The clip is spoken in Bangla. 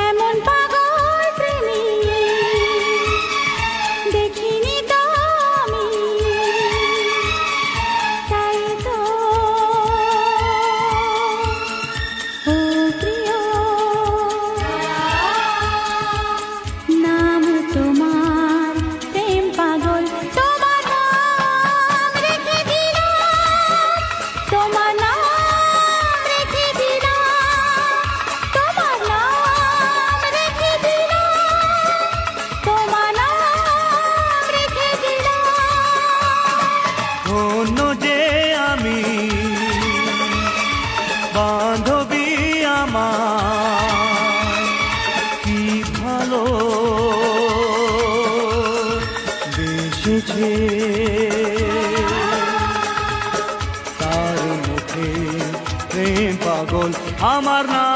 এমন পাগল প্রেমী দেখিনি তো আমি, তাই তো ও প্রিয়, নাম তোমার প্রেম পাগল, তোমার নাম রেখে দিলাম, তোমার নাম রেখে দিলাম, তোমার নাম রেখে দিলাম, তোমার নাম রেখে দিলাম। ধন্য যে আমি বান্ধবী আমার, কি ভালো বেসেছে তার মুখে প্রেম পাগল আমার না